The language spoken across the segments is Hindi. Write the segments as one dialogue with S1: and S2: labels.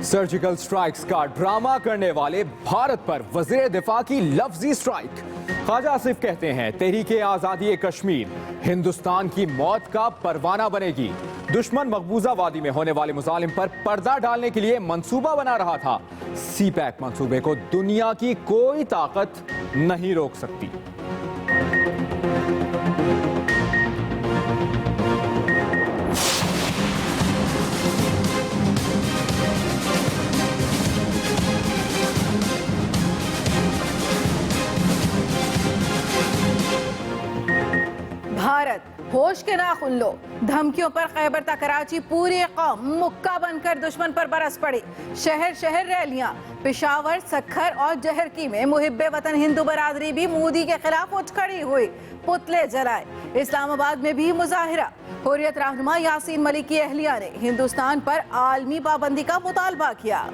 S1: सर्जिकल स्ट्राइक्स का ड्रामा करने वाले भारत पर वज़ीर दिफा की लफ्जी स्ट्राइक। ख्वाजा आसिफ कहते हैं तहरीके आज़ादी कश्मीर हिंदुस्तान की मौत का परवाना बनेगी। दुश्मन मकबूजा वादी में होने वाले मुजालिम पर पर्दा डालने के लिए मंसूबा बना रहा था। सी पैक मंसूबे को दुनिया की कोई ताकत नहीं रोक सकती।
S2: भारत होश के नाखुन लो। धमकियों पर खैबर तक कराची पूरी कौम मुक्का बनकर दुश्मन पर बरस पड़ी। शहर शहर रैलियां, पेशावर, सक्खर और जहरकी में मुहिब्बे वतन हिंदू बरादरी भी मोदी के खिलाफ उठ खड़ी हुई, पुतले जलाए। इस्लामाबाद में भी मुजाहिरा। हुर्रियत रहनुमा यासीन मलिक की अहलिया ने हिंदुस्तान पर आलमी पाबंदी का मुतालबा किया।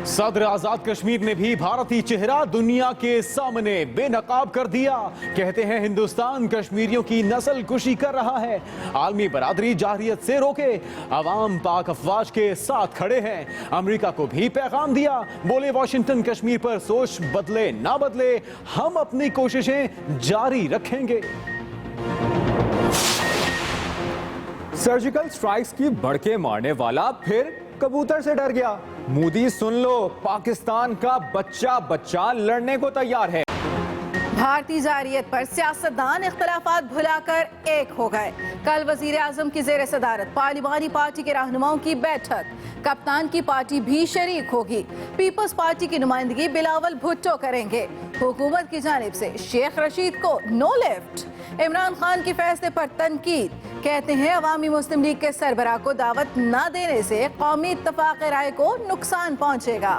S3: सदर आजाद कश्मीर ने भी भारतीय चेहरा दुनिया के सामने बेनकाब कर दिया। कहते हैं हिंदुस्तान कश्मीरियों की नस्ल कुशी कर रहा है। आलमी बरादरी जाहिरियत से रोके। अवाम पाक अफवाज के साथ खड़े हैं। अमेरिका को भी पैगाम दिया। बोले वॉशिंगटन कश्मीर पर सोच बदले ना बदले, हम अपनी कोशिशें जारी रखेंगे।
S1: सर्जिकल स्ट्राइक्स की भड़के मारने वाला फिर कबूतर से डर गया। मोदी सुन लो, पाकिस्तान का बच्चा बच्चा लड़ने को तैयार है।
S2: भारतीय जारियत पर सियासतदान इख्तलाफात भुलाकर एक हो गए। कल वजीर आजम की जेर सदारत पार्लिमानी पार्टी के रहनुमाओं की बैठक। कप्तान की पार्टी भी शरीक होगी। पीपल्स पार्टी की नुमाइंदगी बिलावल भुट्टो करेंगे। हुकूमत की जानिब से शेख रशीद को नो लिफ्ट। इमरान खान के फैसले पर तनकीद। कहते हैं अवामी मुस्लिम लीग के सरबराह को दावत न देने से कौमी इत्तफाक राय को नुकसान पहुंचेगा।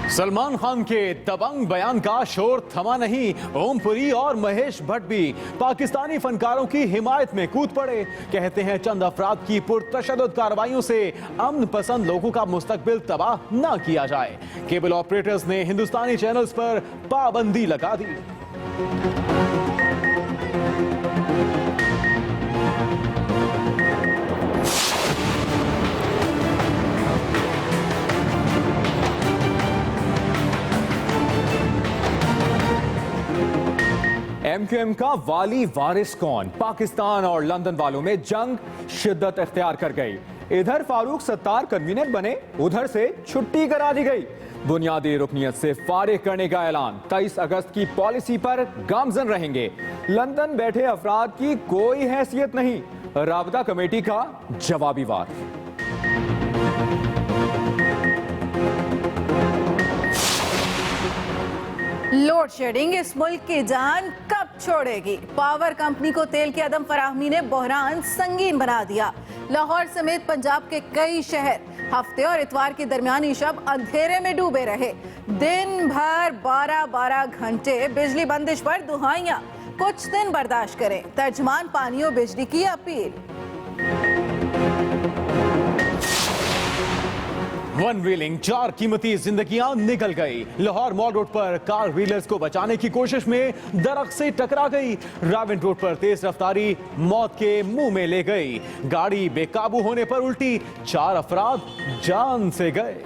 S3: सलमान खान के दबंग बयान का शोर थमा नहीं। ओमपुरी और महेश भट्ट भी पाकिस्तानी फनकारों की हिमायत में कूद पड़े। कहते हैं चंद अफराद की पुरतशद्दुद कार्रवाइयों से अमन पसंद लोगों का मुस्तकबिल तबाह न किया जाए। केबल ऑपरेटर्स ने हिंदुस्तानी चैनल्स पर पाबंदी लगा दी।
S1: MQM का वाली वारिस कौन? पाकिस्तान और लंदन वालों में जंग शिद्दत इख्तियार कर गई। इधर फारूक सत्तार कन्वीनर बने, उधर से छुट्टी करा दी गई। बुनियादी रुकनियत से फारिग करने का ऐलान। 23 अगस्त की पॉलिसी पर गामजन रहेंगे। लंदन बैठे अफराद की कोई हैसियत नहीं। राबता कमेटी का जवाबी वार।
S2: लोड शेडिंग इस मुल्क की जान कब छोड़ेगी? पावर कंपनी को तेल की अदम फराहमी ने बहरान संगीन बना दिया। लाहौर समेत पंजाब के कई शहर हफ्ते और इतवार की दरमियानी शब अंधेरे में डूबे रहे। दिन भर 12-12 घंटे बिजली बंदिश पर दुहाइयां। कुछ दिन बर्दाश्त करें, तर्जमान पानी और बिजली की अपील।
S3: वन व्हीलिंग, 4 कीमती जिंदगियां निकल गई। लाहौर मॉल रोड पर कार व्हीलर्स को बचाने की कोशिश में दरख्त से टकरा गई। राविन रोड पर तेज रफ्तारी मौत के मुंह में ले गई। गाड़ी बेकाबू होने पर उल्टी, 4 अफराद जान से गए।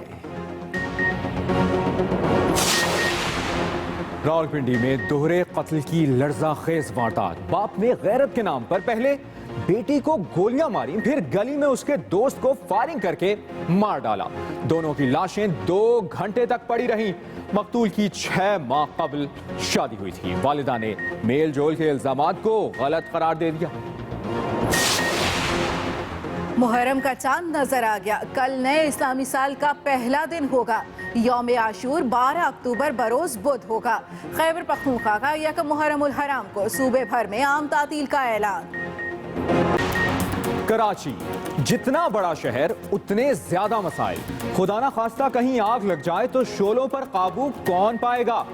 S1: रावलपिंडी में दोहरे कत्ल की लर्ज़ाखेज वारदात। बाप ने गैरत के नाम पर पहले बेटी को गोलियां मारी, फिर गली में उसके दोस्त को फायरिंग करके मार डाला। दोनों की लाशें 2 घंटे तक पड़ी रहीं। मकतूल की 6 माह कबल शादी हुई थी। वालिदा ने मेल जोल के इल्जामात को गलत करार दे दिया।
S2: मुहर्रम का चांद नजर आ गया। कल नए इस्लामी साल का पहला दिन होगा। यौम आशूर 12 अक्टूबर बरोज बुध होगा। खैबर पख्तूनख्वा का यकम मुहर्रम उल हराम को सूबे भर में आम तातील का ऐलान।
S1: कराची जितना बड़ा शहर उतने ज्यादा मसाइल। खुदा ना खास्ता कहीं आग लग जाए तो शोलों पर काबू कौन पाएगा?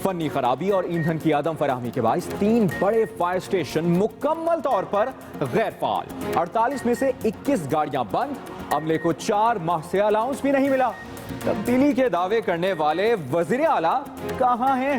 S1: फनी खराबी और ईंधन की आदम फराहमी के बाइस 3 बड़े फायर स्टेशन मुकम्मल तौर पर गैर फाल। 48 में से 21 गाड़ियां बंद। अमले को 4 माह से अलाउंस भी नहीं मिला। तब्दीली के दावे करने वाले वजीर आला कहां हैं?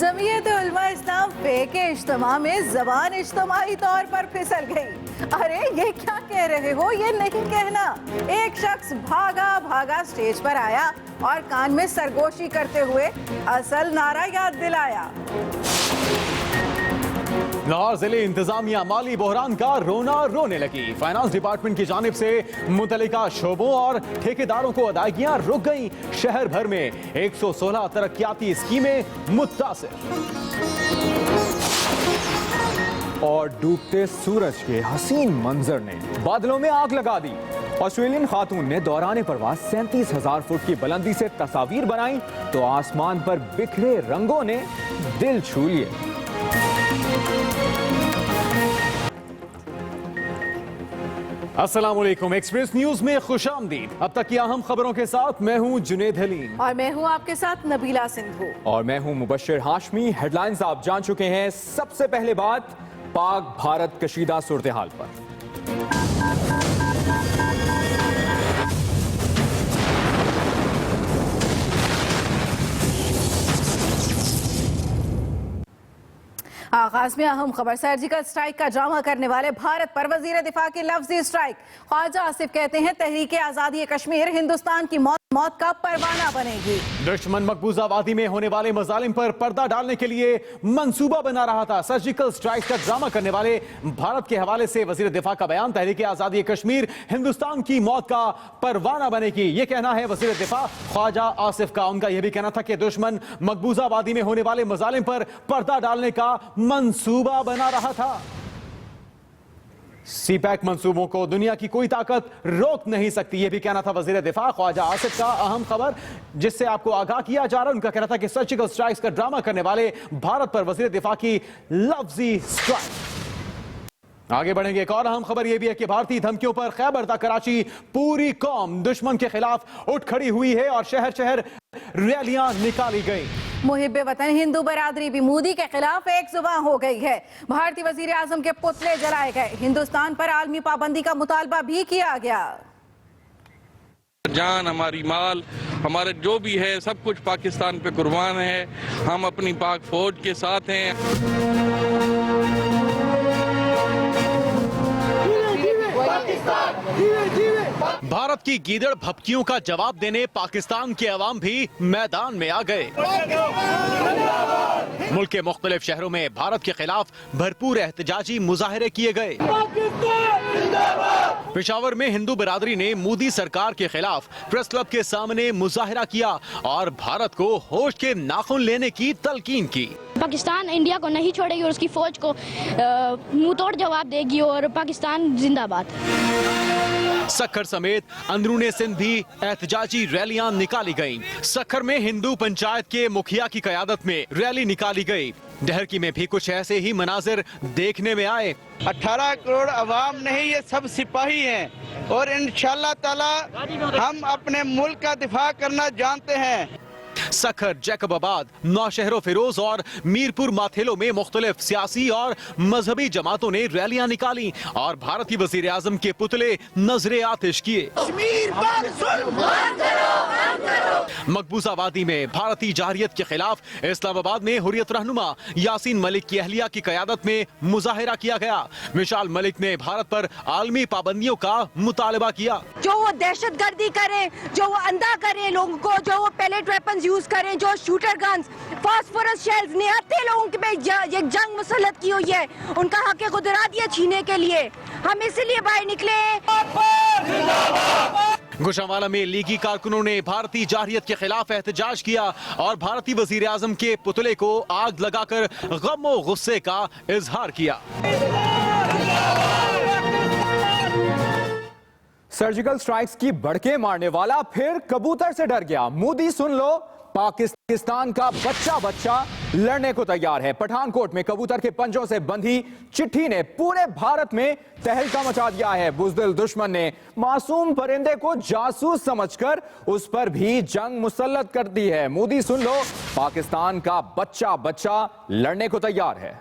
S2: जमीयत उलमा इस्लाम फेक इज्तिमा में जबान इज्तिमाई तौर पर फिसल गई। अरे ये क्या कह रहे हो, ये नहीं कहना। एक शख्स भागा स्टेज पर आया और कान में सरगोशी करते हुए असल नारा याद दिलाया।
S3: लाहौर जिले इंतजामिया माली बहरान का रोने लगी। फाइनेंस डिपार्टमेंट की जानिब से मुतल्लिका शोबों और ठेकेदारों को अदायगियां रुक गईं। शहर भर में 116 तरक्याती स्कीमें मुत्तासिर। और डूबते सूरज के हसीन मंजर ने बादलों में आग लगा दी। ऑस्ट्रेलियन खातून ने दौरान परवाज 37,000 फुट की बुलंदी से तस्वीर बनाई तो आसमान पर बिखरे रंगों ने दिल छू लिए। अस्सलामुअलैकुम, एक्सप्रेस न्यूज में खुशामदीद। अब तक की अहम खबरों के साथ मैं हूं जुनेद हलीम
S2: और मैं हूं आपके साथ नबीला सिंधु
S1: और मैं हूं मुबश्शिर हाशमी। हेडलाइंस आप जान चुके हैं। सबसे पहले बात पाक भारत कशीदा सूरत हाल पर।
S2: आगाज में अहम खबर, सर्जिकल स्ट्राइक का ड्रामा करने वाले भारत पर वजीर दिफा की लफ्जी स्ट्राइक। ख्वाजा आसिफ कहते हैं तहरीक आजादी कश्मीर हिंदुस्तान की मौत का परवाना बनेगी।
S3: दुश्मन मकबूजा वादी में होने वाले मजालिम पर पर्दा डालने के लिए मंसूबा बना रहा था। सर्जिकल स्ट्राइक का ड्रामा करने वाले भारत के हवाले से वजीर दिफा का बयान, तहरीक आजादी कश्मीर हिंदुस्तान की मौत का परवाना बनेगी, ये कहना है वजीर दिफा ख्वाजा आसिफ का। उनका यह भी कहना था कि दुश्मन मकबूजा वादी में होने वाले मजालिम पर पर्दा डालने का मंसूबा बना रहा था। सीपैक मंसूबों को दुनिया की कोई ताकत रोक नहीं सकती, यह भी कहना था वजीर दिफा ख्वाजा आसिफ का। अहम खबर जिससे आपको आगाह किया जा रहा है, उनका कहना था कि सर्जिकल स्ट्राइक्स का ड्रामा करने वाले भारत पर वजीर दिफा की लफ्जी स्ट्राइक। आगे बढ़ेंगे। एक और अहम खबर यह भी है कि भारतीय धमकियों पर खैबर ता कराची पूरी कौम दुश्मन के खिलाफ उठ खड़ी हुई है और शहर शहर रैलियां निकाली गई।
S2: मुहिब्बे वतन हिंदू बरादरी भी मोदी के खिलाफ एक जुबान हो गई है। भारतीय वजीर आजम के पुतले जलाए गए। हिंदुस्तान पर आलमी पाबंदी का मुतालबा भी किया गया।
S4: जान, हमारी माल, हमारे जो भी है सब कुछ पाकिस्तान पे कुर्बान है। हम अपनी पाक फौज के साथ हैं।
S3: भारत की गीदड़ भपकियों का जवाब देने पाकिस्तान के अवाम भी मैदान में आ गए। मुल्क के मुख्तलिफ शहरों में भारत के खिलाफ भरपूर एहतजाजी मुजाहरे किए गए। पेशावर में हिंदू बरादरी ने मोदी सरकार के खिलाफ प्रेस क्लब के सामने मुजाहरा किया और भारत को होश के नाखून लेने की तलकीन की।
S5: पाकिस्तान इंडिया को नहीं छोड़ेगी और उसकी फौज को मुंह तोड़ जवाब देगी और पाकिस्तान जिंदाबाद।
S3: सक्खर समेत अंदरूने सिंध भी एहतजाजी रैलियां निकाली गईं। सक्खर में हिंदू पंचायत के मुखिया की क़यादत में रैली निकाली गई। डहरकी में भी कुछ ऐसे ही मनाजिर देखने में आए।
S6: 18 करोड़ अवाम नहीं, ये सब सिपाही हैं और इंशाअल्लाह ताला हम अपने मुल्क का दिफा करना जानते हैं।
S3: सक्खर, जैकबाबाद, नौशहरो फिरोज और मीरपुर माथेलो में मुख्तलिफ सियासी और मजहबी जमातों ने रैलियां निकाली और भारतीय वजीर आजम के पुतले नजरे आतिश किए। मकबूजा वादी में भारतीय जारियत के खिलाफ इस्लामाबाद में हुर्रियत रहनुमा यासीन मलिक की अहलिया की क़यादत में मुजाहिरा किया गया। मिशाल मलिक ने भारत पर आलमी पाबंदियों का मुतालबा किया।
S7: जो वो दहशतगर्दी करें, जो वो अंधा करें लोगों को, जो वो पैलेट वेपन्स यूज करें, जो शूटर गन्स, फास्फोरस शेल्स, निहत्थे लोगों के पे एक जंग मुसल्लत की हुई है, उनका हक गुदरादिया छीनने के लिए हम इसीलिए बाहर निकले।
S3: गुजरांवाला में लीगी कारकुनों ने भारतीय जारियत के खिलाफ एहतजाज किया और भारतीय वजीर आजम के पुतले को आग लगाकर गम और गुस्से का इजहार किया।
S1: सर्जिकल स्ट्राइक्स की बड़के मारने वाला फिर कबूतर से डर गया। मोदी सुन लो, पाकिस्तान का बच्चा लड़ने को तैयार है। पठानकोट में कबूतर के पंजों से बंधी चिट्ठी ने पूरे भारत में तहलका मचा दिया है। बुज़दिल दुश्मन ने मासूम परिंदे को जासूस समझकर उस पर भी जंग मुसल्लत कर दी है। मोदी सुन लो, पाकिस्तान का बच्चा लड़ने को तैयार है।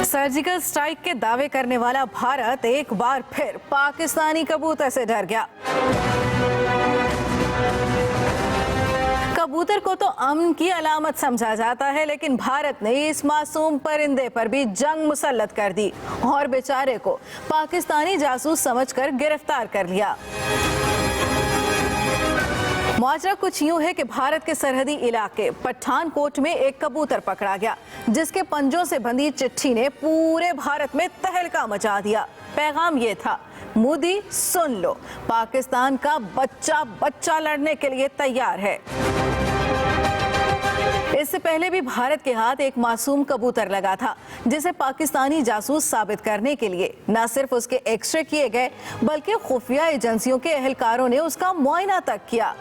S2: सर्जिकल स्ट्राइक के दावे करने वाला भारत एक बार फिर पाकिस्तानी कबूतर से डर गया। कबूतर को तो अमन की अलामत समझा जाता है, लेकिन भारत ने इस मासूम परिंदे पर भी जंग मुसल्लत कर दी और बेचारे को पाकिस्तानी जासूस समझकर गिरफ्तार कर लिया। माजरा कुछ यूं है कि भारत के सरहदी इलाके पठानकोट में एक कबूतर पकड़ा गया, जिसके पंजों से बंधी चिट्ठी ने पूरे भारत में तहलका मचा दिया। पैगाम ये था, मोदी सुन लो, पाकिस्तान का बच्चा बच्चा लड़ने के लिए तैयार है। इससे पहले भी भारत के हाथ एक मासूम कबूतर लगा था, जिसे पाकिस्तानी जासूस साबित करने के लिए न सिर्फ उसके एक्सरे किए गए, बल्कि खुफिया एजेंसियों के एहलकारों ने उसका मुआयना तक किया।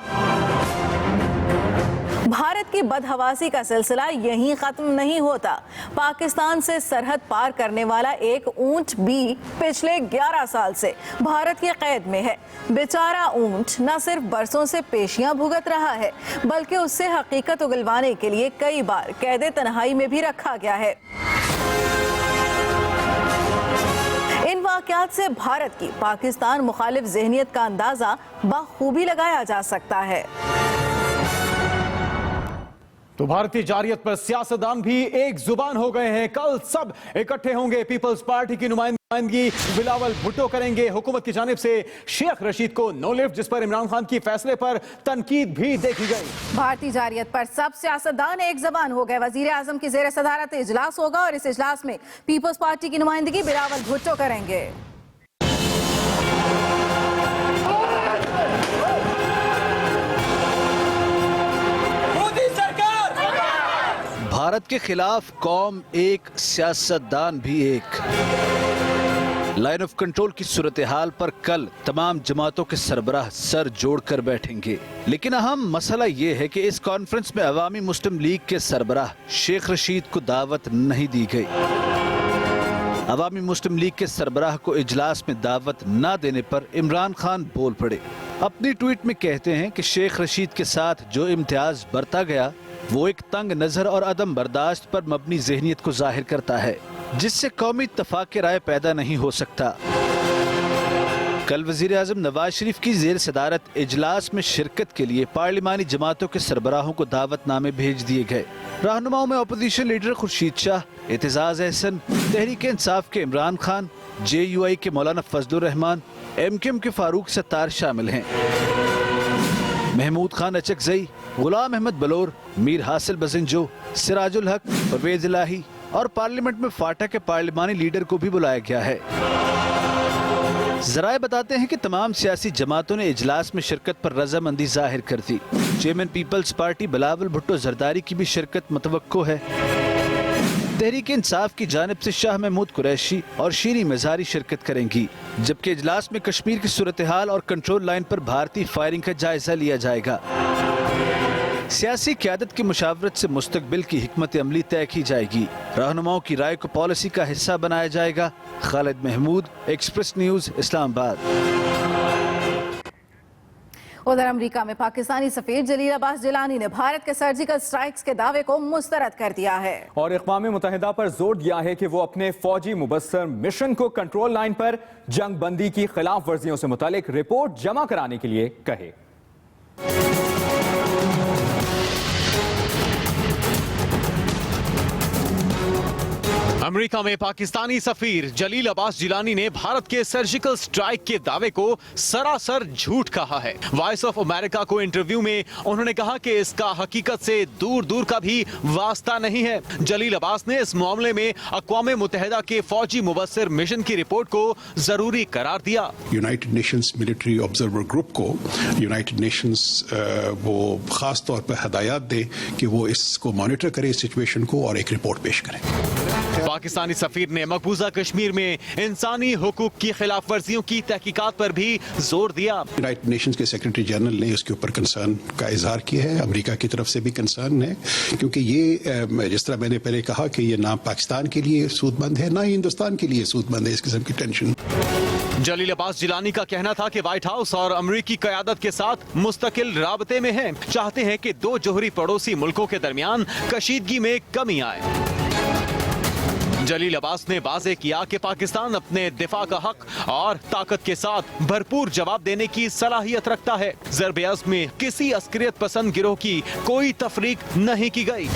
S2: भारत की बदहवासी का सिलसिला यहीं खत्म नहीं होता। पाकिस्तान से सरहद पार करने वाला एक ऊंट भी पिछले 11 साल से भारत की कैद में है। बेचारा ऊंट न सिर्फ बरसों से पेशियां भुगत रहा है, बल्कि उससे हकीकत उगलवाने के लिए कई बार कैदे तन्हाई में भी रखा गया है। इन वाकयात से भारत की पाकिस्तान मुखालिफ ज़हनियत का अंदाजा बखूबी लगाया जा सकता है।
S3: तो भारतीय जारियत पर सियासतदान भी एक जुबान हो गए हैं। कल सब इकट्ठे होंगे। पीपल्स पार्टी की नुमाइंदगी बिलावल भुट्टो करेंगे। हुकूमत की जानिब से शेख रशीद को नो लिफ्ट, जिस पर इमरान खान की फैसले पर तनकीद भी देखी गई।
S2: भारतीय जारियत पर सब सियासतदान एक जबान हो गए। वजीर आजम की जेर सदारत इजलास होगा और इस इजलास में पीपल्स पार्टी की नुमाइंदगी बिलावल भुट्टो करेंगे।
S8: भारत के खिलाफ कौम एक, सियासतदान भी एक। लाइन ऑफ कंट्रोल की सूरत हाल पर कल तमाम जमातों के सरबराह सर जोड़कर बैठेंगे, लेकिन अहम मसला ये है कि इस कॉन्फ्रेंस में अवामी मुस्लिम लीग के सरबराह शेख रशीद को दावत नहीं दी गई। अवामी मुस्लिम लीग के सरबराह को इजलास में दावत न देने पर इमरान खान बोल पड़े। अपनी ट्वीट में कहते हैं कि शेख रशीद के साथ जो इम्तियाज बरता गया वो एक तंग नजर और अदम बर्दाश्त पर मबनी ज़हनियत को जाहिर करता है, जिससे कौमी इत्तफाक राय पैदा नहीं हो सकता। कल वजीर आजम नवाज शरीफ की जेर सदारत इजलास में शिरकत के लिए पार्लिमानी जमातों के सरबराहों को दावतनामे भेज दिए गए। रहनुमाओं में अपोजिशन लीडर खुर्शीद शाह, एतजाज अहसन, तहरीक इंसाफ के इमरान खान, JUI के मौलाना फजलुर रहमान, MKM के फारूक सत्तार शामिल हैं। महमूद खान अचकजई, गुलाम अहमद बलोर, मीर हासिल बजिंजो, सिराजुल हक, परवेज इलाही और पार्लियामेंट में फाटा के पार्लिमानी लीडर को भी बुलाया गया है। जराए बताते हैं कि तमाम सियासी जमातों ने इजलास में शिरकत पर रजामंदी जाहिर कर दी। चेयरमैन पीपल्स पार्टी बिलावल भुट्टो जरदारी की भी शिरकत मुतवक्को है। तहरीक इंसाफ की जानिब से शाह महमूद कुरैशी और शीरी मज़ारी शिरकत करेंगी, जबकि इजलास में कश्मीर की सूरत हाल और कंट्रोल लाइन पर भारतीय फायरिंग का जायजा लिया जाएगा। सियासी क़यादत की मुशावरत से मुस्तकबिल की हिकमत अमली तय की जाएगी। रहनुमाओं की राय को पॉलिसी का हिस्सा बनाया जाएगा। Khalid Mahmood, Express News, Islamabad.
S2: उधर अमेरिका में पाकिस्तानी सफीर जलील अब्बास जिलानी ने भारत के सर्जिकल स्ट्राइक्स के दावे को मुस्तरद कर दिया है
S1: और अक़वाम मुत्तहिदा पर जोर दिया है कि वो अपने फौजी मुबस्सर मिशन को कंट्रोल लाइन पर जंग बंदी की खिलाफ वर्जियों से मुतालिक रिपोर्ट जमा कराने के लिए कहे।
S3: अमेरिका में पाकिस्तानी सफीर जलील अब्बास जिलानी ने भारत के सर्जिकल स्ट्राइक के दावे को सरासर झूठ कहा है। वॉइस ऑफ अमेरिका को इंटरव्यू में उन्होंने कहा कि इसका हकीकत से दूर दूर का भी वास्ता नहीं है। जलील अब्बास ने इस मामले में अक़वाम मुत्तहिदा के फौजी मुबस्सिर मिशन की रिपोर्ट को जरूरी करार दिया।
S9: United Nations military observer group को यूनाइटेड नेशंस वो खास तौर पर हदायत दे कि वो इसको मॉनिटर करे, इस सिचुएशन को, और एक रिपोर्ट पेश करें।
S3: पाकिस्तानी सफीर ने मकबूजा कश्मीर में इंसानी हुकूक की खिलाफ वर्जियों की तहकीकात पर भी जोर दिया।
S9: यूनाइटेड नेशंस के सेक्रेटरी जनरल ने उसके ऊपर कंसर्न का इजहार किया है। अमेरिका की तरफ से भी कंसर्न है, क्योंकि ये जिस तरह मैंने पहले कहा कि ये ना पाकिस्तान के लिए सूदमंद है, ना ही हिंदुस्तान के लिए सूदमंद है इस किस्म की टेंशन।
S3: जलील अब्बास जिलानी का कहना था कि व्हाइट हाउस और अमेरिकी क़यादत के साथ मुस्तकिल राबते में है, चाहते हैं कि दो जोहरी पड़ोसी मुल्कों के दरमियान कशीदगी में कमी आए। जलील अब्बास ने वाज़े किया कि पाकिस्तान अपने दिफा का हक और ताकत के साथ भरपूर जवाब देने की सलाहियत रखता है। ज़र्ब-ए-अज़्म में किसी अस्करियत पसंद गिरोह की कोई तफरीक नहीं की गई।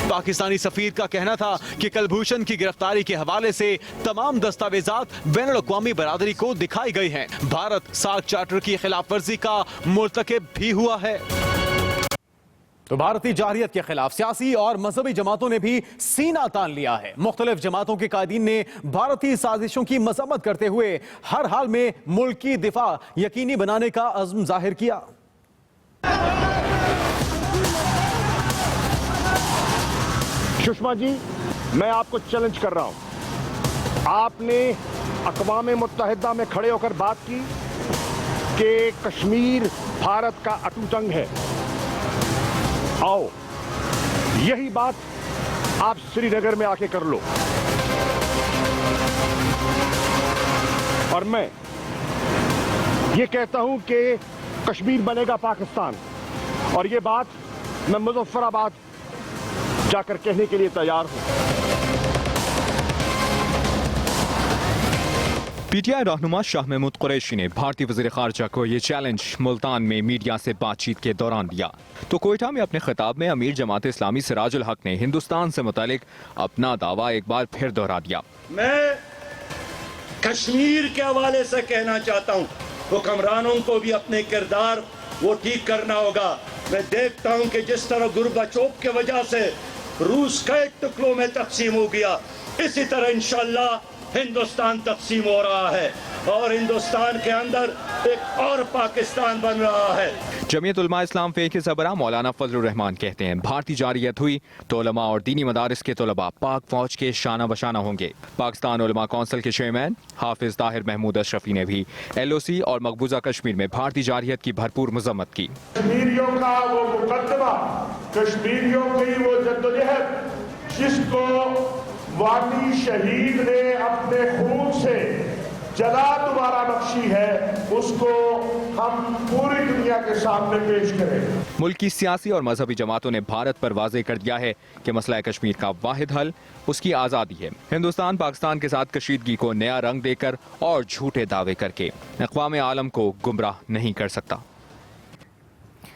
S3: पाकिस्तानी सफीर का कहना था कि कुलभूषण की गिरफ्तारी के हवाले से तमाम दस्तावेजात बैनुल-अक़वामी बरादरी को दिखाई गई हैं। भारत सार्क चार्टर की खिलाफ वर्जी का मुर्तकिब भी हुआ है। तो भारतीय जारहियत के खिलाफ सियासी और मजहबी जमातों ने भी सीना तान लिया है। मुख्तलिफ जमातों के कायदीन ने भारतीय साजिशों की मजम्मत करते हुए हर हाल में मुल्क की दिफा यकीनी बनाने का अज़्म जाहिर किया।
S10: सुषमा जी, मैं आपको चैलेंज कर रहा हूं। आपने अक़वाम मुत्तहिदा में खड़े होकर बात की कि कश्मीर भारत का अटूट अंग है। आओ, यही बात आप श्रीनगर में आके कर लो। और मैं ये कहता हूं कि कश्मीर बनेगा पाकिस्तान, और ये बात मैं मुज़फ्फराबाद जाकर कहने के लिए तैयार हूं।
S1: पीटीआई रहनुमा शाह महमूद कुरैशी ने भारतीय वज़ीर ख़ारजा को ये चैलेंज मुल्तान में मीडिया से बातचीत के दौरान दिया। तो कोयटा में अपने खिताब में अमीर जमात इस्लामी सिराजुल हक ने हिंदुस्तान से मुतालिक अपना दावा एक बार फिर दोहरा दिया।
S11: मैं कश्मीर के हवाले से कहना चाहता हूँ, हुक्मरानों को भी अपने किरदार वो ठीक करना होगा। मैं देखता हूँ कि जिस तरह गुरबाचोव के वजह से रूस कई टुकड़ों में तकसीम हो गया, इसी तरह इंशाअल्लाह हिंदुस्तान तकसीम हो रहा है और हिंदुस्तान के अंदर एक और पाकिस्तान बन रहा है।
S1: जमीयत उलमा इस्लाम फे के सरबराह मौलाना फजलुर रहमान कहते हैं, भारतीय जारहियत हुई तो उलमा और दीनी मदारिस के तलबा पाक फौज के शाना बशाना होंगे। पाकिस्तान उलमा कौंसिल के चेयरमैन हाफिज ताहिर महमूद अशरफी ने भी LOC और मकबूजा कश्मीर में भारतीय जारहियत की भरपूर मजम्मत की।
S10: कश्मीरियों का वो मुकदमा, कश्मीरियों की वो जद्दोजहद जिसको वादी शहीद ने अपने खून से जला दोबारा बख्शी है, उसको हम पूरी दुनिया के सामने पेश करें।
S1: मुल्क की सियासी और मजहबी जमातों ने भारत पर वाज़े कर दिया है कि मसला कश्मीर का वाहिद हल उसकी आज़ादी है। हिंदुस्तान पाकिस्तान के साथ कशीदगी को नया रंग देकर और झूठे दावे करके अक़वाम आलम को गुमराह नहीं कर सकता।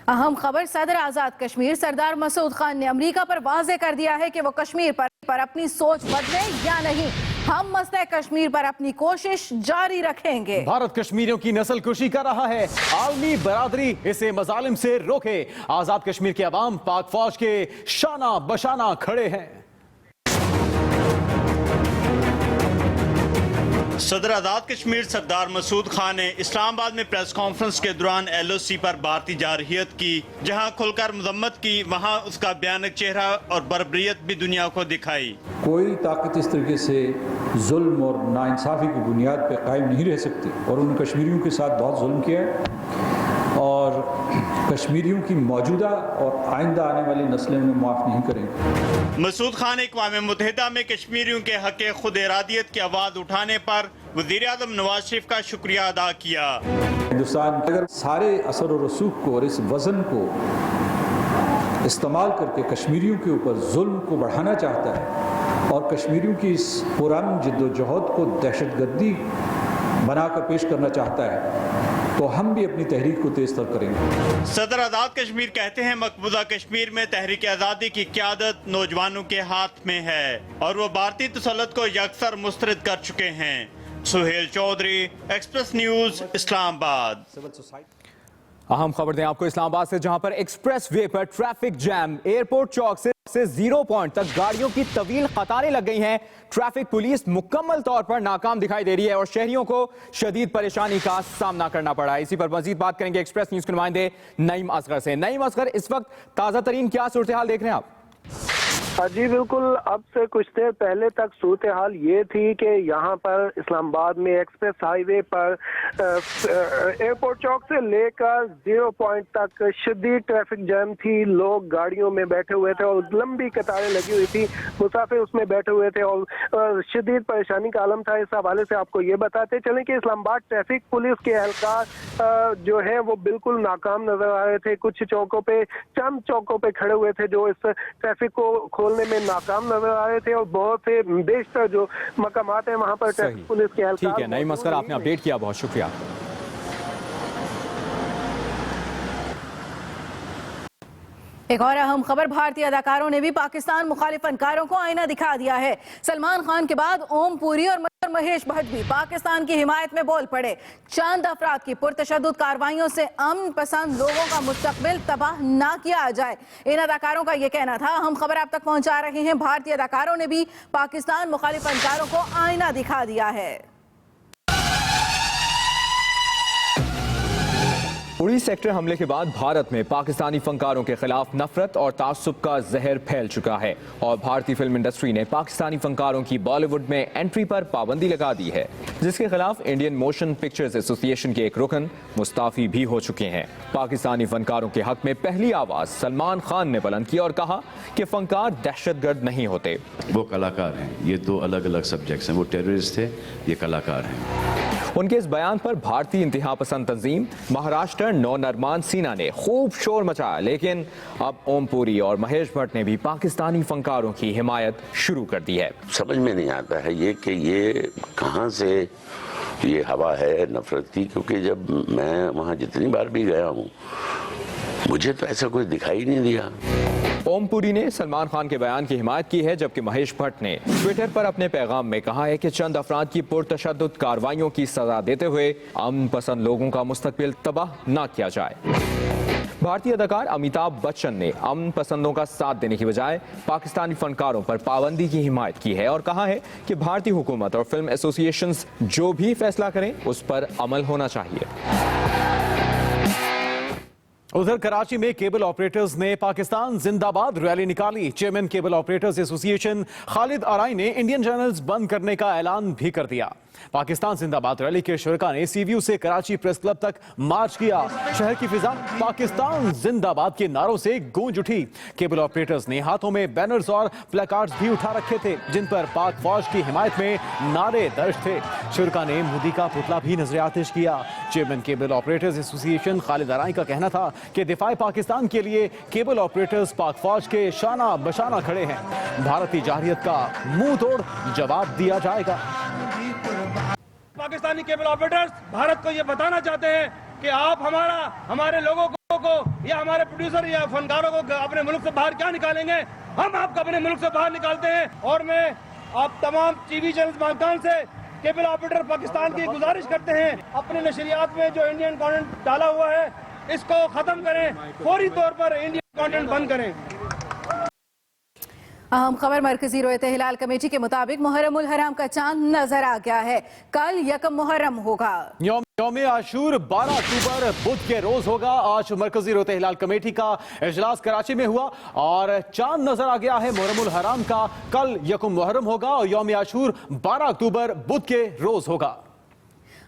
S2: अहम खबर, सदर आजाद कश्मीर सरदार मसूद खान ने अमेरिका पर वाज़े कर दिया है कि वो कश्मीर पर अपनी सोच बदले या नहीं। हम मसला कश्मीर पर अपनी कोशिश जारी रखेंगे।
S3: भारत कश्मीरियों की नस्ल कुशी कर रहा है, आलमी बरादरी इसे मजालिम से रोके। आजाद कश्मीर के अवाम पाक फौज के शाना बशाना खड़े हैं।
S12: सदर आजाद कश्मीर सरदार मसूद खान ने इस्लामाबाद में प्रेस कॉन्फ्रेंस के दौरान LOC पर भारतीय जारहियत की, जहां खुलकर मजम्मत की, वहां उसका भयानक चेहरा और बर्बरियत भी दुनिया को दिखाई।
S13: कोई ताकत इस तरीके से जुल्म और नाइंसाफ़ी की बुनियाद पर कायम नहीं रह सकती, और उन कश्मीरियों के साथ बहुत जुल्म किया है और कश्मीरियों की मौजूदा और आइंदा आने वाली नस्लें उन्हें माफ़ नहीं करेंगी।
S12: मसूद खान ने अक़वाम मुत्तहिदा में कश्मीरियों के हक़ खुद इरादियत की आवाज़ उठाने पर वज़ीर आज़म नवाज शरीफ का शुक्रिया अदा किया।
S13: हिंदुस्तान अगर सारे असर और रसूख को और इस वज़न को इस्तेमाल करके कश्मीरियों के ऊपर जुल्म को बढ़ाना चाहता है और कश्मीरियों की इस पुरानी जद्दोजहद को दहशतगर्दी बनाकर पेश करना चाहता है, तो हम भी अपनी तहरीक को तेज तर करेंगे।
S12: सदर आजाद कश्मीर कहते हैं, मकबूजा कश्मीर में तहरीक आज़ादी की क़यादत नौजवानों के हाथ में है और वो भारतीय तसल्लुत को यकसर मुस्तरद कर चुके हैं। Suhail Chaudhry, Express News, Islamabad.
S1: अहम खबर दें आपको इस्लामाबाद से, जहां पर एक्सप्रेस वे पर ट्रैफिक जैम, एयरपोर्ट चौक से 0 पॉइंट तक गाड़ियों की तवील कतारें लग गई हैं। ट्रैफिक पुलिस मुकम्मल तौर पर नाकाम दिखाई दे रही है और शहरियों को शदीद परेशानी का सामना करना पड़ा है। इसी पर मजीद बात करेंगे एक्सप्रेस न्यूज के नुमाइंदे नईम असगर से। नईम असगर, इस वक्त ताज़ा तरीन क्या सूरत हाल देख रहे हैं आप?
S14: जी बिल्कुल, अब से कुछ देर पहले तक सूरत हाल ये थी कि यहाँ पर इस्लामाबाद में एक्सप्रेस हाईवे पर एयरपोर्ट चौक से लेकर 0 पॉइंट तक शदीद ट्रैफिक जैम थी। लोग गाड़ियों में बैठे हुए थे और लंबी कतारें लगी हुई थी, मुसाफिर उसमें बैठे हुए थे और शदीद परेशानी का आलम था। इस हवाले से आपको ये बताते चलें कि इस्लामाबाद ट्रैफिक पुलिस के एहलकार जो है वो बिल्कुल नाकाम नजर आ रहे थे। कुछ चौकों पे, चंद चौकों पे खड़े हुए थे जो इस ट्रैफिक को खोलने में नाकाम नजर आ रहे थे और बहुत से बेशतर जो मकामात हैं वहाँ पर ट्रैफिक पुलिस के
S1: ठीक है, नईम असगर, आपने अपडेट किया, बहुत शुक्रिया।
S2: एक और अहम खबर, भारतीय अदाकारों ने भी पाकिस्तान मुखालिफ फनकारों को आईना दिखा दिया है। सलमान खान के बाद ओम पुरी और महेश भट्ट भी पाकिस्तान की हिमायत में बोल पड़े। चंद अफराद की पुरतशद्दुद कार्रवाइयों से अमन पसंद लोगों का मुस्तकबिल तबाह ना किया जाए, इन अदाकारों का ये कहना था। हम खबर आप तक पहुंचा रहे हैं, भारतीय अदाकारों ने भी पाकिस्तान मुखालिफ फनकारों को आईना दिखा दिया है।
S1: उड़ी सेक्टर हमले के बाद भारत में पाकिस्तानी फनकारों के खिलाफ नफरत और तासुब का जहर फैल चुका है और भारतीय फिल्म इंडस्ट्री ने पाकिस्तानी फनकारों की बॉलीवुड में एंट्री पर पाबंदी लगा दी है, जिसके खिलाफ इंडियन मोशन पिक्चर्स एसोसिएशन के एक रुकन मुस्ताफी भी हो चुके हैं। पाकिस्तानी फनकारों के हक में पहली आवाज सलमान खान ने बुलंद की और कहा कि फनकार दहशतगर्द नहीं होते,
S15: वो कलाकार हैं। ये दो अलग अलग सब्जेक्ट्स हैं, वो टेररिस्ट थे, ये कलाकार हैं।
S1: उनके इस बयान पर भारतीय इंतहा पसंद तंजीम महाराष्ट्र नौ नरमान सीना ने खूब शोर मचाया, लेकिन अब ओम पुरी और महेश भट्ट ने भी पाकिस्तानी फनकारों की हिमायत शुरू कर दी है।
S16: समझ में नहीं आता है ये कि ये कहां से ये हवा है नफरत की, क्योंकि जब मैं वहां जितनी बार भी गया हूं मुझे तो ऐसा कुछ दिखाई नहीं दिया।
S1: ओम पुरी ने सलमान खान के बयान की हिमायत की है, जबकि महेश भट्ट ने ट्विटर पर अपने पैगाम में कहा है कि चंद अफराद की पुरतशद्दुद कार्रवाइयों की सजा देते हुए अमन पसंद लोगों का मुस्तकबिल तबाह न किया जाए। भारतीय अदाकार अमिताभ बच्चन ने अमन पसंदों का साथ देने की बजाय पाकिस्तानी फनकारों पर पाबंदी की हिमायत की है और कहा है कि भारतीय हुकूमत और फिल्म एसोसिएशंस जो भी फैसला करें उस पर अमल होना चाहिए।
S3: उधर कराची में केबल ऑपरेटर्स ने पाकिस्तान जिंदाबाद रैली निकाली। Chairman cable operators association Khalid Arai ने इंडियन चैनल्स बंद करने का ऐलान भी कर दिया। पाकिस्तान जिंदाबाद रैली के शुरका ने सीव्यू से कराची प्रेस क्लब तक मार्च किया। शहर की फिजा पाकिस्तान जिंदाबाद के नारों से गूंज उठी। केबल ऑपरेटर्स ने हाथों में बैनर्स और प्लेकार्ड्स भी उठा रखे थे, जिन पर पाक फौज की हिमायत में नारे दर्ज थे। शुरका ने मोदी का पुतला भी नजर आतिश किया। Chairman cable operators association Khalid Arai का कहना था कि दिफाए पाकिस्तान के लिए केबल ऑपरेटर्स पाक फौज के शाना बशाना खड़े हैं। भारतीय जारहियत का मुंह तोड़ जवाब दिया जाएगा।
S17: पाकिस्तानी केबल ऑपरेटर्स भारत को ये बताना चाहते हैं कि आप हमारे लोगों को या हमारे प्रोड्यूसर या फनकारों को अपने मुल्क से बाहर क्या निकालेंगे। हम आपको अपने मुल्क से बाहर निकालते हैं। और मैं आप तमाम टीवी चैनल मालिकान से केबल ऑपरेटर पाकिस्तान की गुजारिश करते हैं, अपने नशरियात में जो इंडियन कंटेंट डाला हुआ है इसको खत्म करें, फौरी तौर पर इंडियन कंटेंट बंद करें।
S2: अहम खबर, मरकजी रोयत हिलाल कमेटी के मुताबिक मुहर्रम उल हराम का चांद नजर आ गया है। कल यकम मुहर्रम होगा।
S3: यौम आशूर 12 अक्टूबर बुध के रोज होगा। आज मरकजी रोयत हिलाल कमेटी का इजलास कराची में हुआ और चांद नजर आ गया है। मुहर्रम उल हराम का कल यकम मुहर्रम होगा और यौम आशूर 12 अक्टूबर बुध के रोज होगा।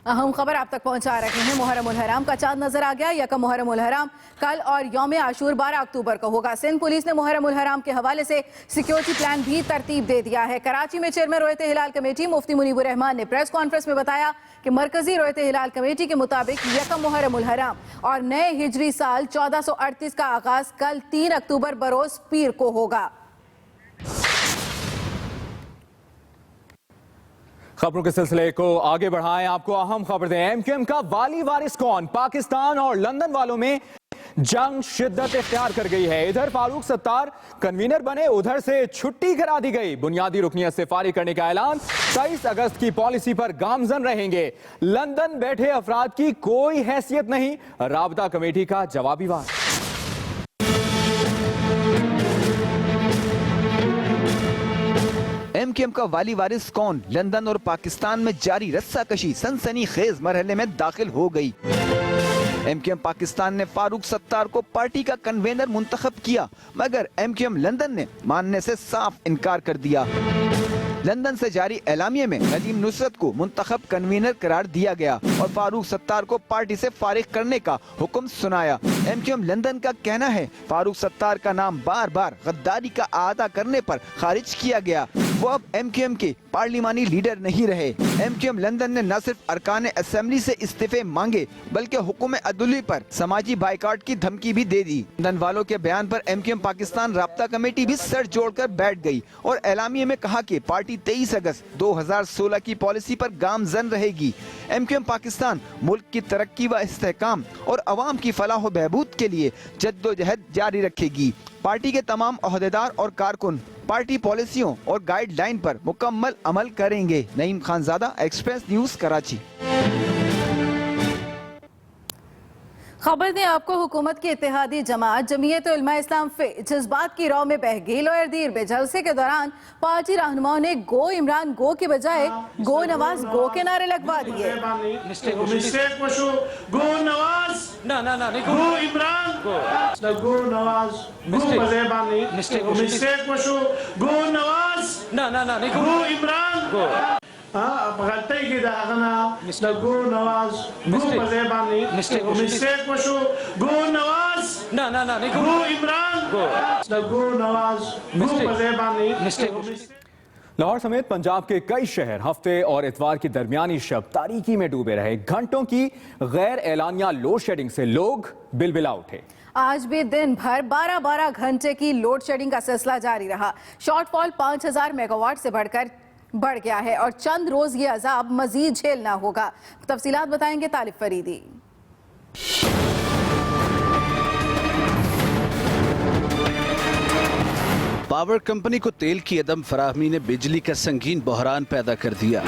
S2: अहम खबर आप तक पहुंचा रहे हैं, मुहर्रम उल हराम का चांद नजर आ गया। यकम मुहर्रम उल हराम कल और यौम आशूर 12 अक्टूबर को होगा। सिंध पुलिस ने मुहर्रम उल हराम के हवाले से सिक्योरिटी प्लान भी तरतीब दे दिया है। कराची में चेयरमैन रोयत हिलाल कमेटी मुफ्ती मुनीबुर रहमान ने प्रेस कॉन्फ्रेंस में बताया कि मरकजी रोयत हिलाल कमेटी के मुताबिक यकम मुहर्रम उल हराम और नए हिजरी साल 1438 का आगाज कल 3 अक्टूबर बरोज पीर को होगा।
S1: खबरों के सिलसिले को आगे बढ़ाएं, आपको अहम खबर दें। एमक्यूएम का वाली वारिस कौन, पाकिस्तान और लंदन वालों में जंग शिद्दत इख्तियार कर गई है। इधर फारूक सत्तार कन्वीनर बने, उधर से छुट्टी करा दी गई। बुनियादी रुकनियत से फारिग करने का ऐलान। 23 अगस्त की पॉलिसी पर गामजन रहेंगे। लंदन बैठे अफराद की कोई हैसियत नहीं, राबता कमेटी का जवाबी वार।
S18: एमक्यूएम का वाली वारिस कौन, लंदन और पाकिस्तान में जारी रस्साकशी सनसनी खेज मरहले में दाखिल हो गई। एमक्यूएम पाकिस्तान ने फारूक सत्तार को पार्टी का कन्वेनर मुंतखब किया, मगर एमक्यूएम लंदन ने मानने से साफ इनकार कर दिया। लंदन से जारी एलामिये में नदीम नुसरत को मुंतखब कन्वीनर करार दिया गया और फारूक सत्तार को पार्टी से फारिग करने का हुक्म सुनाया। एमक्यूएम लंदन का कहना है फारूक सत्तार का नाम बार बार गद्दारी का अहाता करने पर खारिज किया गया। वो अब MQM के पार्लिमानी लीडर नहीं रहे। MQM लंदन ने न सिर्फ अरकान असेंबली से इस्तीफे मांगे बल्कि हुक्म अदली पर समाजी बाइकाट की धमकी भी दे दी। लंदन वालों के बयान पर MQM पाकिस्तान राब्ता कमेटी भी सर जोड़कर बैठ गई और एलामिये में कहा कि पार्टी 23 अगस्त 2016 की पॉलिसी पर गामजन रहेगी। MQM पाकिस्तान मुल्क की तरक्की व इस्तेहकाम और अवाम की फलाह व बहबूद के लिए जद्दोजहद जारी रखेगी। पार्टी के तमाम ओहदेदार और कारकुन पार्टी पॉलिसियों और गाइडलाइन पर मुकम्मल अमल करेंगे। Naeem Khanzada, express news, Karachi.
S2: खबर ने आपको हुकूमत की इत्तेहादी जमात जमीयत उलमा इस्लाम जज्बात की राह में बह गई। लॉयर दीर में जलसे के दौरान पार्टी रहनुमाओं ने गो इमरान गो के बजाय गो नवाज गो के नारे लगवा दिए।
S19: गो नवाज ना ना ना गो इमरान गो नवाज गो बलेबानी मिस्टेक मशू गो नवाज ना ना ना गो इमरान गो गलती की दागना गो नवाज गो बलेबानी मिस्टेक मशू गो नवाज ना ना ना गो इमरान गो नवाज गो बलेबानी
S1: लाहौर समेत पंजाब के कई शहर हफ्ते और इतवार की दरमियानी शब तारीकी में डूबे रहे। घंटों की गैर एलानिया लोड शेडिंग से लोग बिलबिला उठे।
S2: आज भी दिन भर 12-12 घंटे की लोड शेडिंग का सिलसिला जारी रहा। शॉर्टफॉल 5000 मेगावाट से बढ़ गया है और चंद रोज ये अजाब मजीद झेलना होगा। तफसीलात बताएंगे तालिब फरीदी।
S8: पावर कंपनी को तेल की अदम फराहमी ने बिजली का संगीन बहरान पैदा कर दिया।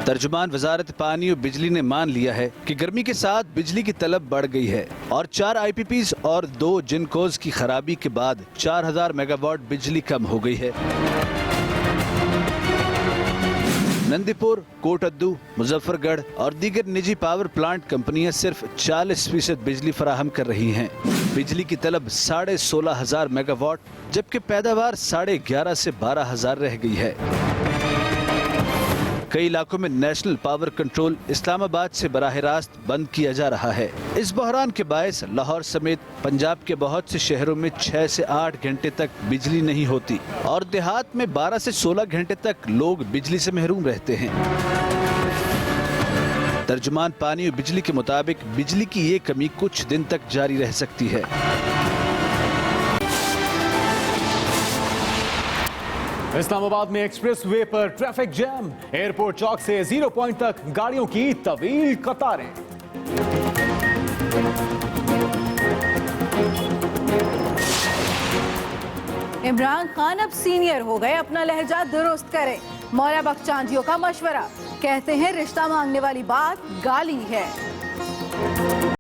S8: तर्जुमान वजारत पानी और बिजली ने मान लिया है कि गर्मी के साथ बिजली की तलब बढ़ गई है और 4 IPPs और 2 जिनकोज की खराबी के बाद 4000 मेगावाट बिजली कम हो गई है। नंदीपुर, कोटअद्दू, मुजफ्फरगढ़ और दीगर निजी पावर प्लांट कंपनियां सिर्फ 40% बिजली फराहम कर रही हैं। बिजली की तलब 16,500 मेगावाट जबकि पैदावार 11,500 से 12,000 रह गई है। कई इलाकों में नेशनल पावर कंट्रोल इस्लामाबाद से बराह रास्त बंद किया जा रहा है। इस बहरान के बायस लाहौर समेत पंजाब के बहुत से शहरों में 6 से 8 घंटे तक बिजली नहीं होती और देहात में 12 से 16 घंटे तक लोग बिजली से महरूम रहते हैं। तर्जुमान पानी और बिजली के मुताबिक बिजली की ये कमी कुछ दिन तक जारी रह सकती है।
S3: इस्लामाबाद में एक्सप्रेस वे पर ट्रैफिक जैम। एयरपोर्ट चौक से 0 पॉइंट तक गाड़ियों की तवील कतारें।
S2: इमरान खान अब सीनियर हो गए, अपना लहजा दुरुस्त करें। मौला बख्चांदियों का मशवरा, कहते हैं रिश्ता मांगने वाली बात गाली है।